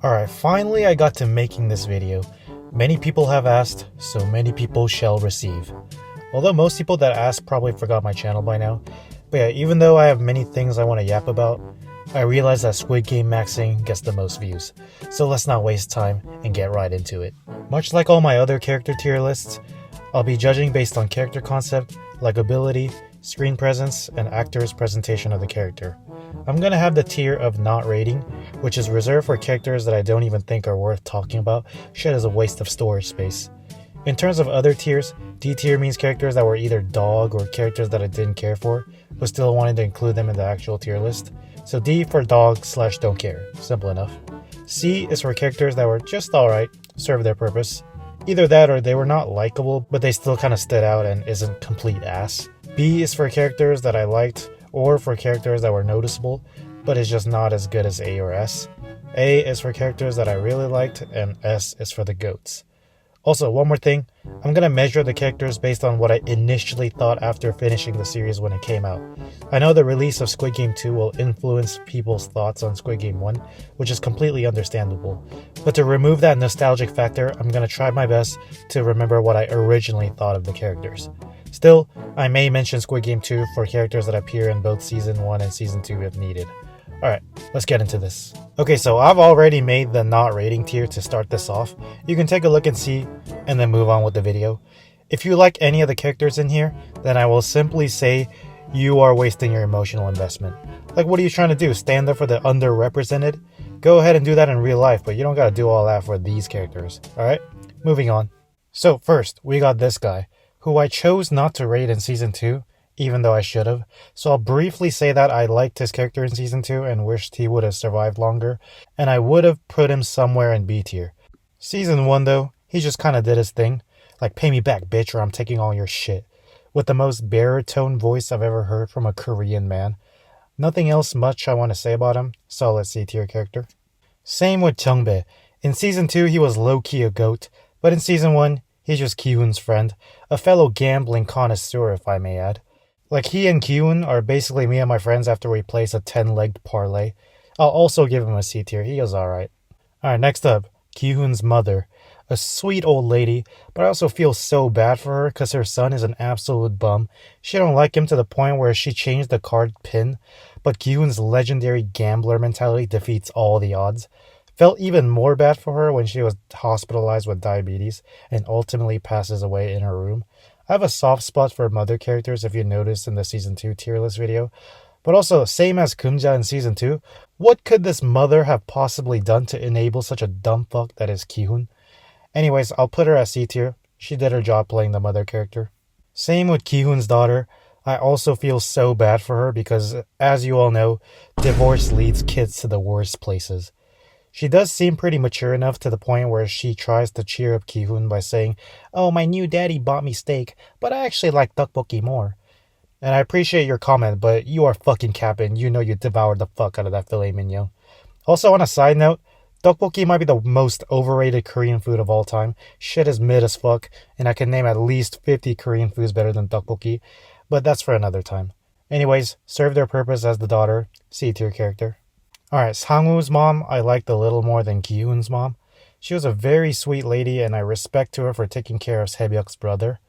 Alright, finally I got to making this video. Many people have asked, so many people shall receive. Although most people that asked probably forgot my channel by now. But yeah, even though I have many things I want to yap about, I realize that Squid Game maxing gets the most views. So let's not waste time and get right into it. Much like all my other character tier lists, I'll be judging based on character concept, likability, screen presence, and actor's presentation of the character. I'm gonna have the tier of not rating, which is reserved for characters that I don't even think are worth talking about. Shit is a waste of storage space. In terms of other tiers, D tier means characters that were either dog or characters that I didn't care for, but still wanted to include them in the actual tier list. So D for dog / don't care. Simple enough. C is for characters that were just alright, served their purpose. Either that or they were not likable, but they still kind of stood out and isn't complete ass. B is for characters that I liked, or for characters that were noticeable, but is just not as good as A or S. A is for characters that I really liked, and S is for the GOATs. Also, one more thing, I'm gonna measure the characters based on what I initially thought after finishing the series when it came out. I know the release of Squid Game 2 will influence people's thoughts on Squid Game 1, which is completely understandable. But to remove that nostalgic factor, I'm gonna try my best to remember what I originally thought of the characters. Still, I may mention Squid Game 2 for characters that appear in both Season 1 and Season 2 if needed. Alright, let's get into this. Okay, so I've already made the not rating tier to start this off. You can take a look and see, and then move on with the video. If you like any of the characters in here, then I will simply say you are wasting your emotional investment. Like, what are you trying to do? Stand up for the underrepresented? Go ahead and do that in real life, but you don't gotta do all that for these characters. Alright, moving on. So first, we got this guy, who I chose not to rate in Season 2, even though I should have. So I'll briefly say that I liked his character in Season 2 and wished he would have survived longer, and I would have put him somewhere in B tier. Season 1 though, he just kinda did his thing. Like, pay me back, bitch, or I'm taking all your shit. With the most baritone voice I've ever heard from a Korean man. Nothing else much I want to say about him. Solid C tier character. Same with Jung Bae. In Season 2 he was low-key a GOAT, but in Season 1, he's just Ki-hoon's friend. A fellow gambling connoisseur, if I may add. Like, he and Ki-hoon are basically me and my friends after we place a 10-legged parlay. I'll also give him a C tier, he is alright. Alright, next up, Ki-hoon's mother. A sweet old lady, but I also feel so bad for her because her son is an absolute bum. She don't like him to the point where she changed the card pin, but Ki-hoon's legendary gambler mentality defeats all the odds. Felt even more bad for her when she was hospitalized with diabetes and ultimately passes away in her room. I have a soft spot for mother characters if you noticed in the Season 2 tier list video. But also, same as Kumja in Season 2, what could this mother have possibly done to enable such a dumb fuck that is Ki-hoon? Anyways, I'll put her at C tier. She did her job playing the mother character. Same with Ki-hoon's daughter. I also feel so bad for her because, as you all know, divorce leads kids to the worst places. She does seem pretty mature enough to the point where she tries to cheer up Ki-hoon by saying, "Oh, my new daddy bought me steak, but I actually like tteokbokki more." And I appreciate your comment, but you are fucking capping. You know you devoured the fuck out of that filet mignon. Also, on a side note, tteokbokki might be the most overrated Korean food of all time. Shit is mid as fuck, and I can name at least 50 Korean foods better than tteokbokki, but that's for another time. Anyways, served their purpose as the daughter, C tier character. Alright, Sang Woo's mom I liked a little more than Ki-hoon's mom. She was a very sweet lady and I respect to her for taking care of Sae Byeok's brother.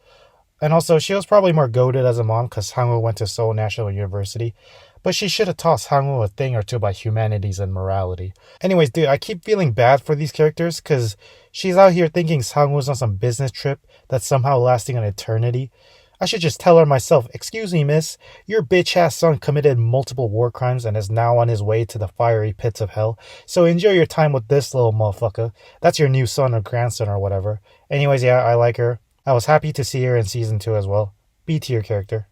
And also, she was probably more goated as a mom because Sang Woo went to Seoul National University. But she should have taught Sang Woo a thing or two about humanities and morality. Anyways, dude, I keep feeling bad for these characters because she's out here thinking Sang Woo's on some business trip that's somehow lasting an eternity. I should just tell her myself, "Excuse me, miss, your bitch-ass son committed multiple war crimes and is now on his way to the fiery pits of hell. So enjoy your time with this little motherfucker. That's your new son or grandson or whatever." Anyways, yeah, I like her. I was happy to see her in Season 2 as well. B tier character.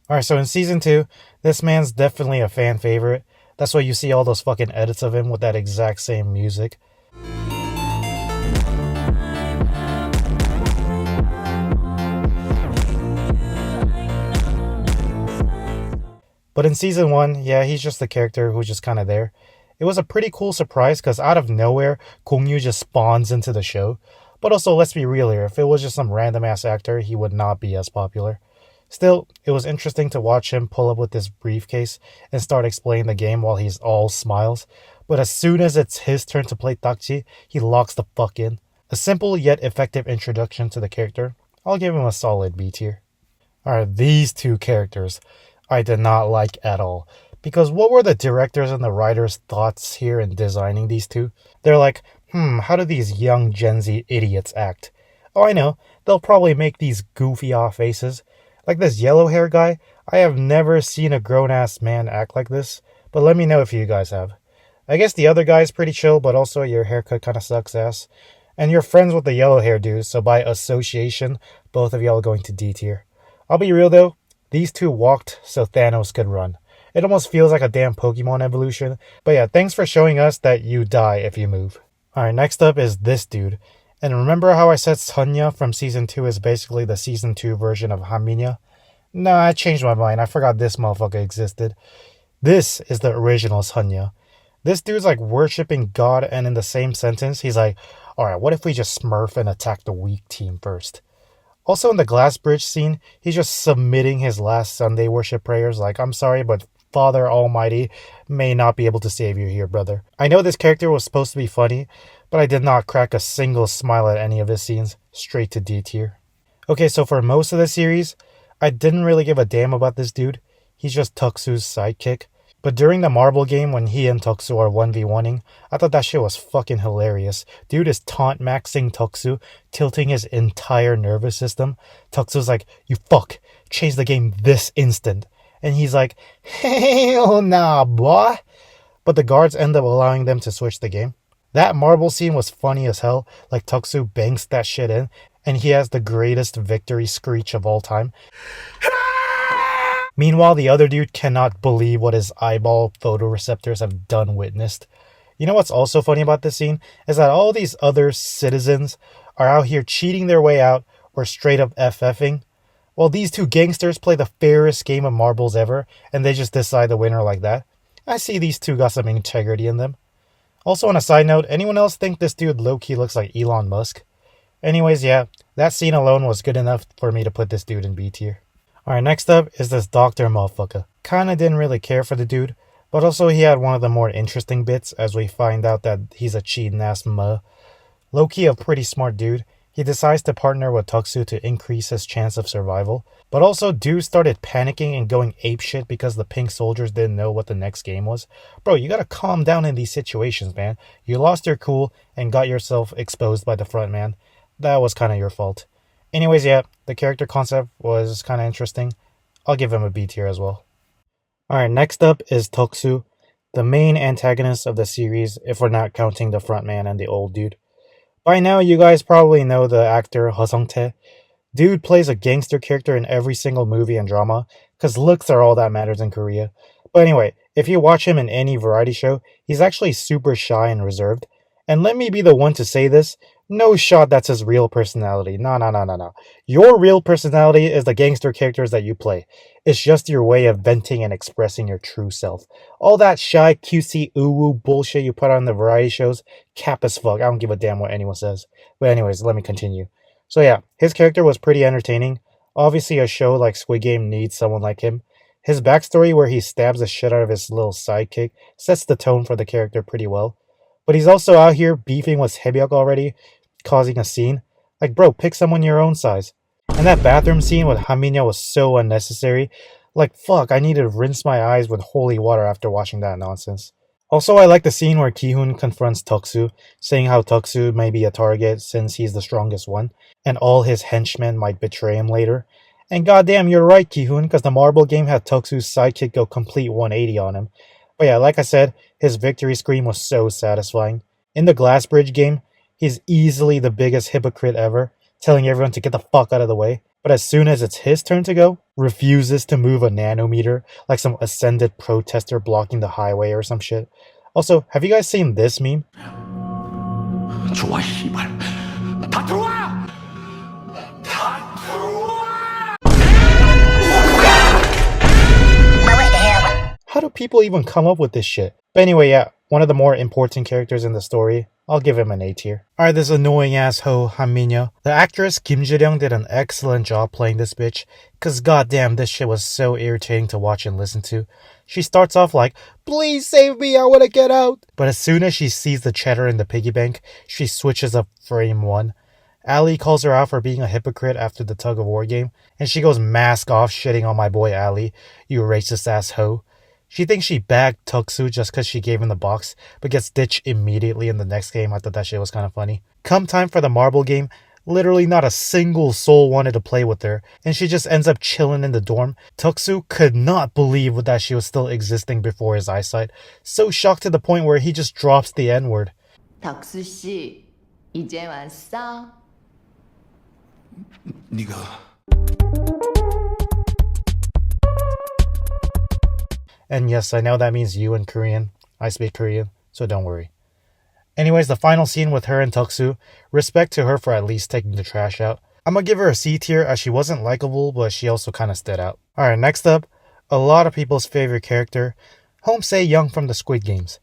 Alright, so in Season 2, this man's definitely a fan favorite. That's why you see all those fucking edits of him with that exact same music. But in Season 1, yeah, he's just the character who's just kind of there. It was a pretty cool surprise because out of nowhere, Kong Yu just spawns into the show. But also, let's be real here, if it was just some random ass actor, he would not be as popular. Still, it was interesting to watch him pull up with this briefcase and start explaining the game while he's all smiles. but as soon as it's his turn to play Takchi, he locks the fuck in. A simple yet effective introduction to the character. I'll give him a solid B tier. Alright, these two characters I did not like at all. Because what were the directors and the writers' thoughts here in designing these two? They're like, how do these young Gen Z idiots act? Oh, I know, they'll probably make these goofy off faces. Like this yellow hair guy, I have never seen a grown-ass man act like this, but let me know if you guys have. I guess the other guy's pretty chill, but also your haircut kinda sucks ass. And you're friends with the yellow hair dude, so by association, both of y'all are going to D tier. I'll be real though, these two walked so Thanos could run. It almost feels like a damn Pokemon evolution. But yeah, thanks for showing us that you die if you move. Alright, next up is this dude. And remember how I said Sunya from Season 2 is basically the Season 2 version of Haminya? Nah, I changed my mind. I forgot this motherfucker existed. This is the original Sunya. This dude's like worshipping God, and in the same sentence, he's like, alright, what if we just smurf and attack the weak team first? Also in the glass bridge scene, he's just submitting his last Sunday worship prayers like, I'm sorry, but Father Almighty may not be able to save you here, brother. I know this character was supposed to be funny, but I did not crack a single smile at any of his scenes. Straight to D tier. Okay, so for most of the series, I didn't really give a damn about this dude. He's just Tuksu's sidekick. But during the marble game when he and Tuksu are 1v1ing, I thought that shit was fucking hilarious. Dude is taunt maxing Tuksu, tilting his entire nervous system. Tuksu's like, you fuck, change the game this instant. And he's like, hell nah, boy. But the guards end up allowing them to switch the game. That marble scene was funny as hell, like Tuksu banks that shit in, and he has the greatest victory screech of all time. Meanwhile, the other dude cannot believe what his eyeball photoreceptors have done witnessed. You know what's also funny about this scene? Is that all these other citizens are out here cheating their way out or straight up FFing, while these two gangsters play the fairest game of marbles ever, and they just decide the winner like that. I see these two got some integrity in them. Also on a side note, anyone else think this dude low-key looks like Elon Musk? Anyways, yeah, that scene alone was good enough for me to put this dude in B tier. Alright, next up is this doctor motherfucker. Kinda didn't really care for the dude, but also he had one of the more interesting bits as we find out that he's a cheating ass muh. Low-key a pretty smart dude. He decides to partner with Tuksu to increase his chance of survival. But also, dude started panicking and going apeshit because the pink soldiers didn't know what the next game was. Bro, you gotta calm down in these situations, man. You lost your cool and got yourself exposed by the frontman. That was kinda your fault. Anyways, yeah, the character concept was kinda interesting. I'll give him a B tier as well. Alright, next up is Tuksu, the main antagonist of the series if we're not counting the frontman and the old dude. By now, you guys probably know the actor Sung-tae. Dude plays a gangster character in every single movie and drama, cause looks are all that matters in Korea. But anyway, if you watch him in any variety show, he's actually super shy and reserved. And let me be the one to say this, no shot that's his real personality. No. Your real personality is the gangster characters that you play. It's just your way of venting and expressing your true self. All that shy, cutesy, ooh-woo bullshit you put on the variety shows, cap as fuck. I don't give a damn what anyone says. But anyways, let me continue. So yeah, his character was pretty entertaining. Obviously a show like Squid Game needs someone like him. His backstory where he stabs the shit out of his little sidekick sets the tone for the character pretty well. But he's also out here beefing with Byeok already, causing a scene. Like, bro, pick someone your own size. And that bathroom scene with Haminya was so unnecessary. Like, fuck, I needed to rinse my eyes with holy water after watching that nonsense. Also, I like the scene where Gi Hun confronts Tuksu, saying how Tuksu may be a target since he's the strongest one, and all his henchmen might betray him later. And goddamn, you're right, Gi Hun, because the marble game had Tuksu's sidekick go complete 180 on him. But yeah, like I said, his victory scream was so satisfying. In the glass bridge game, he's easily the biggest hypocrite ever, telling everyone to get the fuck out of the way. But as soon as it's his turn to go, refuses to move a nanometer, like some ascended protester blocking the highway or some shit. Also, have you guys seen this meme? 좋아, 씨발. 다 들어와! 다 들어와! How do people even come up with this shit? But anyway, yeah, one of the more important characters in the story. I'll give him an A tier. Alright, this annoying ass hoe, Mi Nye. The actress Kim Ji-ryung did an excellent job playing this bitch, cause goddamn, this shit was so irritating to watch and listen to. She starts off like, please save me, I wanna get out. But as soon as she sees the cheddar in the piggy bank, she switches up frame 1. Ali calls her out for being a hypocrite after the tug of war game, and she goes mask off shitting on my boy Ali, you racist ass hoe. She thinks she bagged Deok Su just because she gave him the box, but gets ditched immediately in the next game. I thought that shit was kind of funny. Come time for the marble game, literally not a single soul wanted to play with her, and she just ends up chilling in the dorm. Deok Su could not believe that she was still existing before his eyesight, so shocked to the point where he just drops the N-word. 덕수 씨, 이제 왔어? 네가 And yes, I know that means you in Korean. I speak Korean, so don't worry. Anyways, the final scene with her and Deok Su, respect to her for at least taking the trash out. I'm gonna give her a C tier as she wasn't likable, but she also kind of stood out. Alright, next up, a lot of people's favorite character, Kang Sae Byeok from the Squid Games.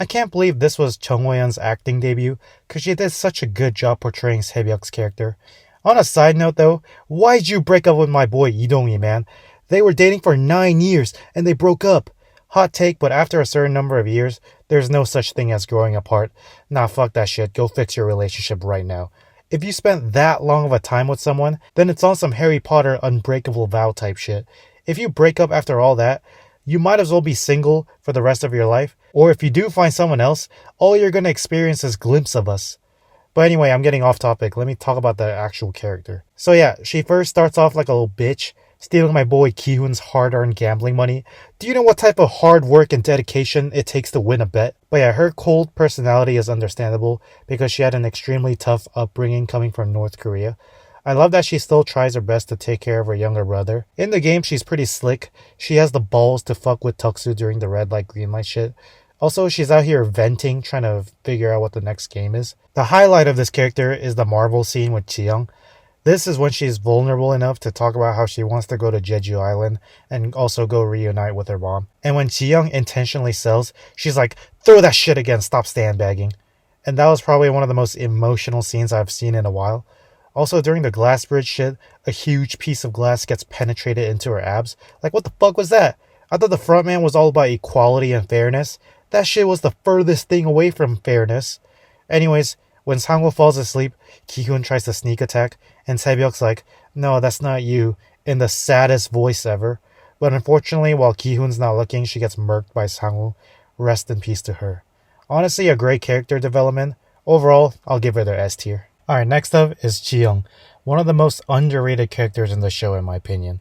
I can't believe this was Chung Woo-yeon's acting debut, because she did such a good job portraying Sae Byeok's character. On a side note though, why'd you break up with my boy Lee Dong-hee, man? They were dating for 9 years, and they broke up. Hot take, but after a certain number of years, there's no such thing as growing apart. Nah, fuck that shit. Go fix your relationship right now. If you spent that long of a time with someone, then it's on some Harry Potter unbreakable vow type shit. If you break up after all that, you might as well be single for the rest of your life. Or if you do find someone else, all you're gonna experience is glimpse of us. But anyway, I'm getting off topic. Let me talk about the actual character. So yeah, she first starts off like a little bitch, stealing my boy Ki-hoon's hard-earned gambling money. Do you know what type of hard work and dedication it takes to win a bet? But yeah, her cold personality is understandable because she had an extremely tough upbringing coming from North Korea. I love that she still tries her best to take care of her younger brother. In the game, she's pretty slick. She has the balls to fuck with Deok Su during the red light, green light shit. Also, she's out here venting, trying to figure out what the next game is. The highlight of this character is the marble scene with Ji-young. This is when she's vulnerable enough to talk about how she wants to go to Jeju Island and also go reunite with her mom. And when Ji-young intentionally sells, she's like, throw that shit again, stop sandbagging. And that was probably one of the most emotional scenes I've seen in a while. Also, during the glass bridge shit, a huge piece of glass gets penetrated into her abs. Like, what the fuck was that? I thought the Frontman was all about equality and fairness. That shit was the furthest thing away from fairness. Anyways, when Sang Woo falls asleep, Ki-hoon tries to sneak attack, and Sae Byeok's like, no, that's not you, in the saddest voice ever. But unfortunately, while Ki-hoon's not looking, she gets murked by Sang Woo. Rest in peace to her. Honestly, a great character development. Overall, I'll give her the S tier. Alright, next up is Ji-young, one of the most underrated characters in the show in my opinion.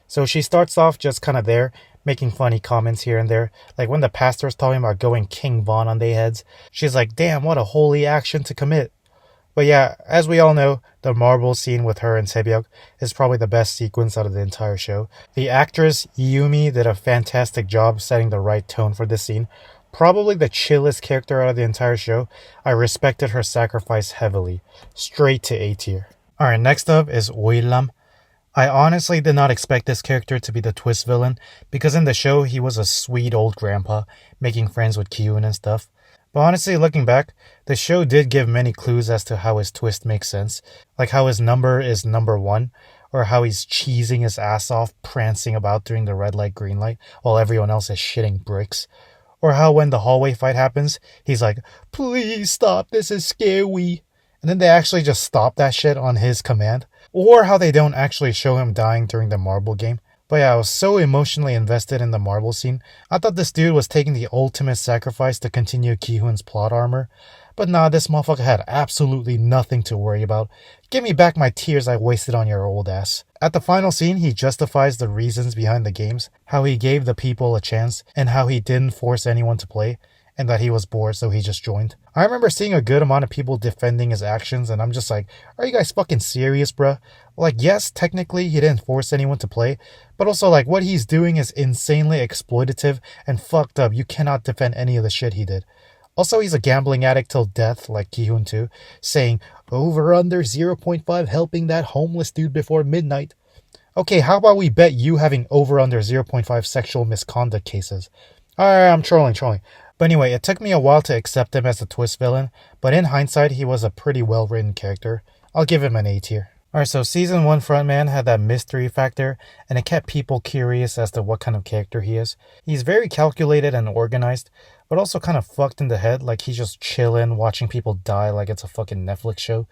So she starts off just kind of there, making funny comments here and there. Like when the pastor's talking about going King Von on their heads, she's like, damn, what a holy action to commit. But yeah, as we all know, the marble scene with her and Sae Byeok is probably the best sequence out of the entire show. The actress Yumi did a fantastic job setting the right tone for this scene. Probably the chillest character out of the entire show. I respected her sacrifice heavily. Straight to A tier. Alright, next up is Lam. I honestly did not expect this character to be the twist villain, because in the show he was a sweet old grandpa, making friends with Ki-hoon and stuff. But honestly, looking back, the show did give many clues as to how his twist makes sense, like how his number is number 1, or how he's cheesing his ass off, prancing about during the red light, green light, while everyone else is shitting bricks. Or how when the hallway fight happens, he's like, please stop, this is scary. And then they actually just stop that shit on his command. Or how they don't actually show him dying during the marble game. But yeah, I was so emotionally invested in the marble scene. I thought this dude was taking the ultimate sacrifice to continue Ki-hoon's plot armor. But nah, this motherfucker had absolutely nothing to worry about. Give me back my tears I wasted on your old ass. At the final scene, he justifies the reasons behind the games, how he gave the people a chance, and how he didn't force anyone to play, and that he was bored so he just joined. I remember seeing a good amount of people defending his actions, and I'm just like, are you guys fucking serious, bruh? Like, yes, technically he didn't force anyone to play, but also like what he's doing is insanely exploitative and fucked up. You cannot defend any of the shit he did. Also, he's a gambling addict till death, like Ki-hoon too, saying, over under 0.5 helping that homeless dude before midnight. Okay, how about we bet you having over under 0.5 sexual misconduct cases? Alright, I'm trolling. But anyway, it took me a while to accept him as the twist villain, but in hindsight, he was a pretty well written character. I'll give him an A tier. Alright, so season 1 Frontman had that mystery factor, and it kept people curious as to what kind of character he is. He's very calculated and organized, but also kind of fucked in the head, like he's just chilling, watching people die like it's a fucking Netflix show.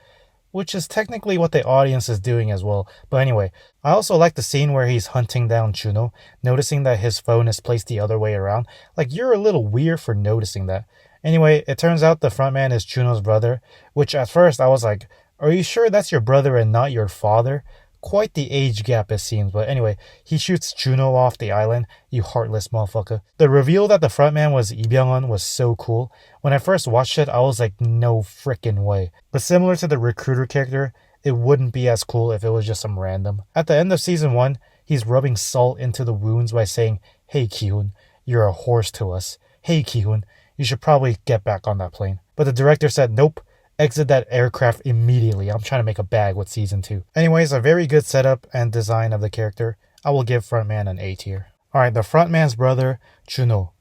Which is technically what the audience is doing as well. But anyway, I also like the scene where he's hunting down Juno, noticing that his phone is placed the other way around. Like, you're a little weird for noticing that. Anyway, it turns out the frontman is Juno's brother, which at first I was like, are you sure that's your brother and not your father? Quite the age gap it seems, but anyway, he shoots Juno off the island, you heartless motherfucker. The reveal that the frontman was Lee Byung-hun was so cool. When I first watched it, I was like, no frickin' way. But similar to the recruiter character, it wouldn't be as cool if it was just some random. At the end of season 1, he's rubbing salt into the wounds by saying, hey Ki-hun, you're a horse to us. Hey Ki-hun, you should probably get back on that plane. But the director said, nope. Exit that aircraft immediately. I'm trying to make a bag with season 2. Anyways, a very good setup and design of the character. I will give Frontman an A tier. Alright, the Frontman's brother, Juno.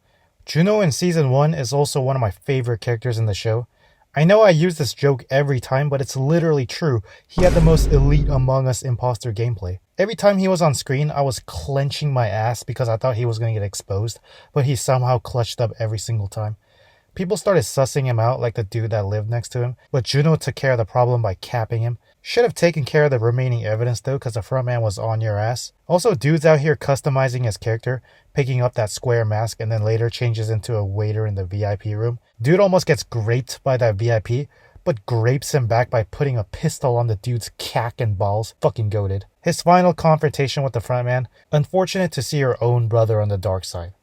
Juno in season 1 is also one of my favorite characters in the show. I know I use this joke every time, but it's literally true. He had the most elite Among Us imposter gameplay. Every time he was on screen, I was clenching my ass because I thought he was going to get exposed, but he somehow clutched up every single time. People started sussing him out like the dude that lived next to him, but Juno took care of the problem by capping him. Should have taken care of the remaining evidence though, because the frontman was on your ass. Also, dude's out here customizing his character, picking up that square mask and then later changes into a waiter in the VIP room. Dude almost gets graped by that VIP, but grapes him back by putting a pistol on the dude's cack and balls. Fucking goated. His final confrontation with the frontman, unfortunate to see your own brother on the dark side.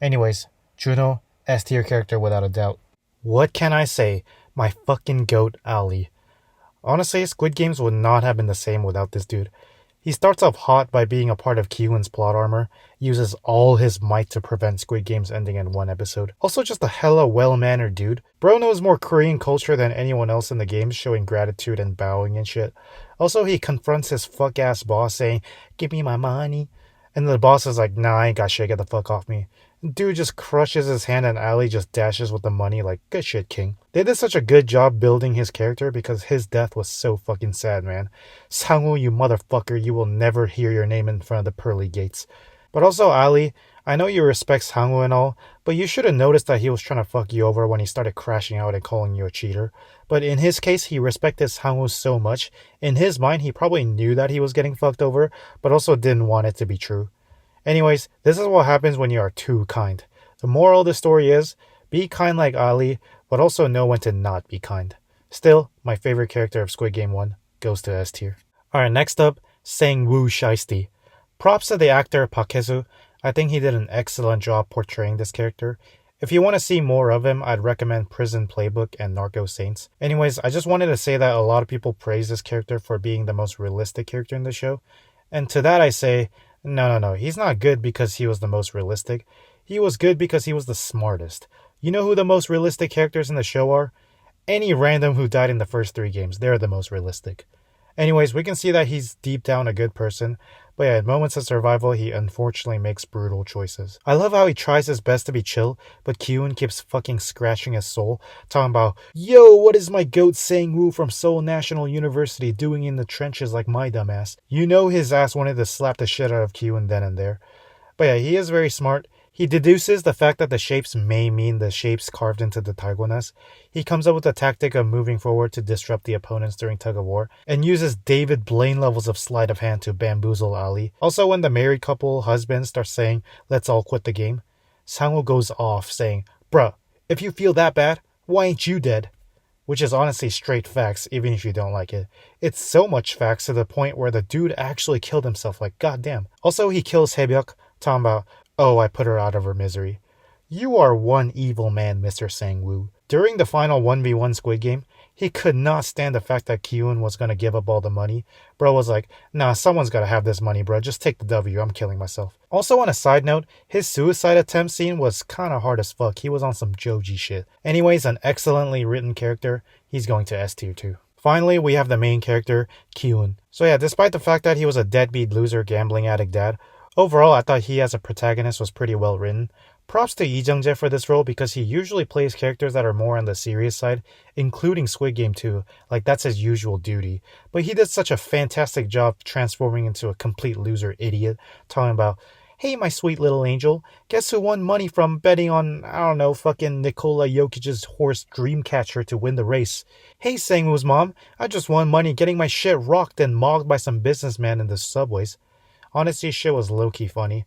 Anyways, Juno, S tier character without a doubt. What can I say? My fucking goat, Ali. Honestly, Squid Games would not have been the same without this dude. He starts off hot by being a part of Ki-hun's plot armor, uses all his might to prevent Squid Games ending in one episode. Also just a hella well-mannered dude. Bro knows more Korean culture than anyone else in the game, showing gratitude and bowing and shit. Also, he confronts his fuck-ass boss saying, give me my money. And the boss is like, nah, I ain't got shit, get the fuck off me. Dude just crushes his hand and Ali just dashes with the money like, good shit, king. They did such a good job building his character because his death was so fucking sad, man. Sang Woo, you motherfucker, you will never hear your name in front of the pearly gates. But also, Ali, I know you respect Sang Woo and all, but you should have noticed that he was trying to fuck you over when he started crashing out and calling you a cheater. But in his case, he respected Sang Woo so much, in his mind, he probably knew that he was getting fucked over, but also didn't want it to be true. Anyways, this is what happens when you are too kind. The moral of the story is, be kind like Ali, but also know when to not be kind. Still, my favorite character of Squid Game 1 goes to S tier. Alright, next up, Sang Woo Shiesty. Props to the actor Park Hae-soo. I think he did an excellent job portraying this character. If you want to see more of him, I'd recommend Prison Playbook and Narco Saints. Anyways, I just wanted to say that a lot of people praise this character for being the most realistic character in the show. And to that I say, no, he's not good because he was the most realistic. He was good because he was the smartest. You know who the most realistic characters in the show are? Any random who died in the first 3 games. They're the most realistic. Anyways, we can see that he's deep down a good person, but yeah, in moments of survival, he unfortunately makes brutal choices. I love how he tries his best to be chill, but Ki-hun keeps fucking scratching his soul, talking about, yo, what is my goat Sang Woo from Seoul National University doing in the trenches like my dumbass? You know his ass wanted to slap the shit out of Ki-hun then and there. But yeah, he is very smart. He deduces the fact that the shapes may mean the shapes carved into the Taigwanas. He comes up with the tactic of moving forward to disrupt the opponents during tug of war, and uses David Blaine levels of sleight of hand to bamboozle Ali. Also, when the married couple husband starts saying, let's all quit the game, Sang Woo goes off saying, bruh, if you feel that bad, why ain't you dead? Which is honestly straight facts, even if you don't like it. It's so much facts to the point where the dude actually killed himself, like goddamn. Also, he kills Sae Byeok, talking about, oh, I put her out of her misery. You are one evil man, Mr. Sang Woo. During the final 1v1 Squid Game, he could not stand the fact that Ki-hun was going to give up all the money. Bro was like, nah, someone's got to have this money, bro. Just take the W. I'm killing myself. Also, on a side note, his suicide attempt scene was kind of hard as fuck. He was on some Joji shit. Anyways, an excellently written character. He's going to S tier too. Finally, we have the main character, Ki-hun. So yeah, despite the fact that he was a deadbeat loser gambling addict dad, overall, I thought he as a protagonist was pretty well written. Props to Lee Jung Jae for this role because he usually plays characters that are more on the serious side, including Squid Game 2, like that's his usual duty. But he did such a fantastic job transforming into a complete loser idiot, talking about, hey, my sweet little angel, guess who won money from betting on, I don't know, fucking Nikola Jokic's horse Dreamcatcher to win the race? Hey, Sang-woo's mom, I just won money getting my shit rocked and mogged by some businessman in the subways. Honestly, shit was low-key funny.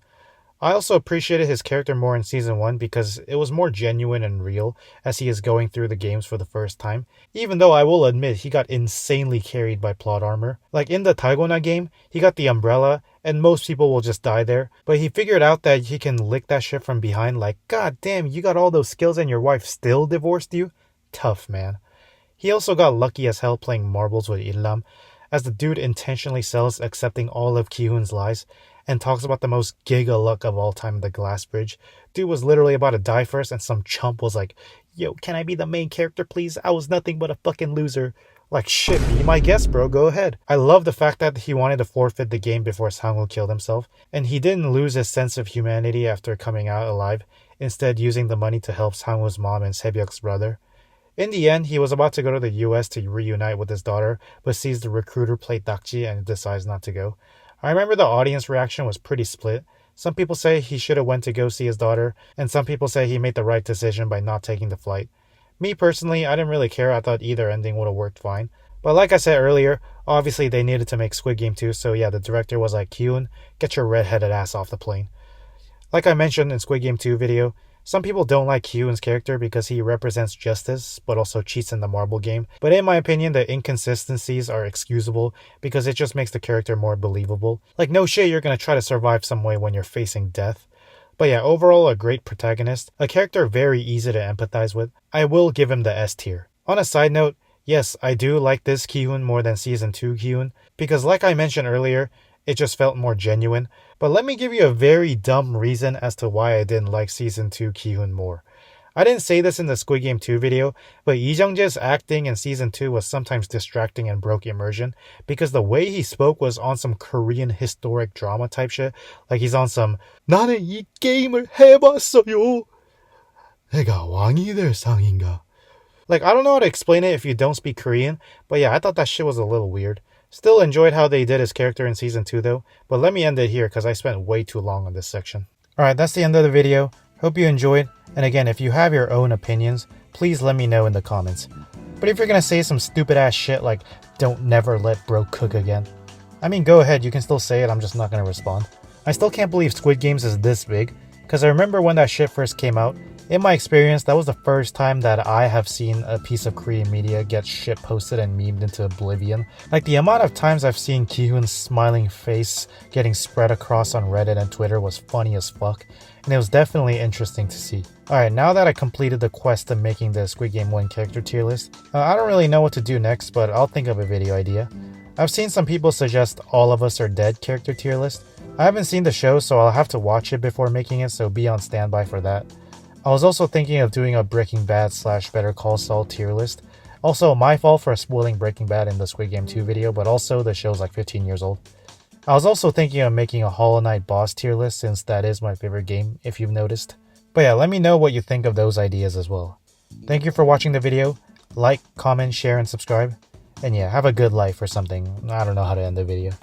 I also appreciated his character more in Season 1 because it was more genuine and real as he is going through the games for the first time, even though I will admit he got insanely carried by plot armor. Like in the Taigona game, he got the umbrella and most people will just die there, but he figured out that he can lick that shit from behind like, god damn, you got all those skills and your wife still divorced you? Tough, man. He also got lucky as hell playing marbles with Ilham, as the dude intentionally sells accepting all of Ki-hoon's lies and talks about the most giga luck of all time in the glass bridge. Dude was literally about to die first and some chump was like, yo, can I be the main character please? I was nothing but a fucking loser. Like, shit, be my guest, bro, go ahead. I love the fact that he wanted to forfeit the game before Sang-woo killed himself, and he didn't lose his sense of humanity after coming out alive, instead using the money to help Sang-woo's mom and Sae Byeok's brother. In the end, he was about to go to the US to reunite with his daughter, but sees the recruiter play dakji and decides not to go. I remember the audience reaction was pretty split. Some people say he should have went to go see his daughter, and some people say he made the right decision by not taking the flight. Me personally, I didn't really care. I thought either ending would have worked fine. But like I said earlier, obviously they needed to make Squid Game 2, so yeah, the director was like, Ki-hoon, get your redheaded ass off the plane. Like I mentioned in Squid Game 2 video, some people don't like Ki-hoon's character because he represents justice, but also cheats in the marble game. But in my opinion, the inconsistencies are excusable because it just makes the character more believable. Like, no shit, you're gonna try to survive some way when you're facing death. But yeah, overall a great protagonist, a character very easy to empathize with. I will give him the S tier. On a side note, yes, I do like this Ki-hoon more than Season 2 Ki-hoon, because like I mentioned earlier, it just felt more genuine. But let me give you a very dumb reason as to why I didn't like Season 2 Ki-hoon more. I didn't say this in the Squid Game 2 video, but Lee Jung Jae's acting in Season 2 was sometimes distracting and broke immersion because the way he spoke was on some Korean historic drama type shit. Like he's on some 나는 이 게임을 해봤어요. 내가 왕이 될 상인가. Like, I don't know how to explain it if you don't speak Korean, but yeah, I thought that shit was a little weird. Still enjoyed how they did his character in Season 2 though, but let me end it here because I spent way too long on this section. Alright, that's the end of the video. Hope you enjoyed, and again, if you have your own opinions, please let me know in the comments. But if you're gonna say some stupid ass shit like, don't never let bro cook again, I mean, go ahead, you can still say it, I'm just not gonna respond. I still can't believe Squid Games is this big, because I remember when that shit first came out, in my experience, that was the first time that I have seen a piece of Korean media get shit posted and memed into oblivion. Like, the amount of times I've seen Ki-hoon's smiling face getting spread across on Reddit and Twitter was funny as fuck, and it was definitely interesting to see. Alright, now that I completed the quest of making the Squid Game 1 character tier list, I don't really know what to do next, but I'll think of a video idea. I've seen some people suggest All of Us Are Dead character tier list. I haven't seen the show, so I'll have to watch it before making it, so be on standby for that. I was also thinking of doing a Breaking Bad / Better Call Saul tier list. Also, my fault for spoiling Breaking Bad in the Squid Game 2 video, but also the show's like 15 years old. I was also thinking of making a Hollow Knight boss tier list since that is my favorite game, if you've noticed. But yeah, let me know what you think of those ideas as well. Thank you for watching the video. Like, comment, share, and subscribe. And yeah, have a good life or something. I don't know how to end the video.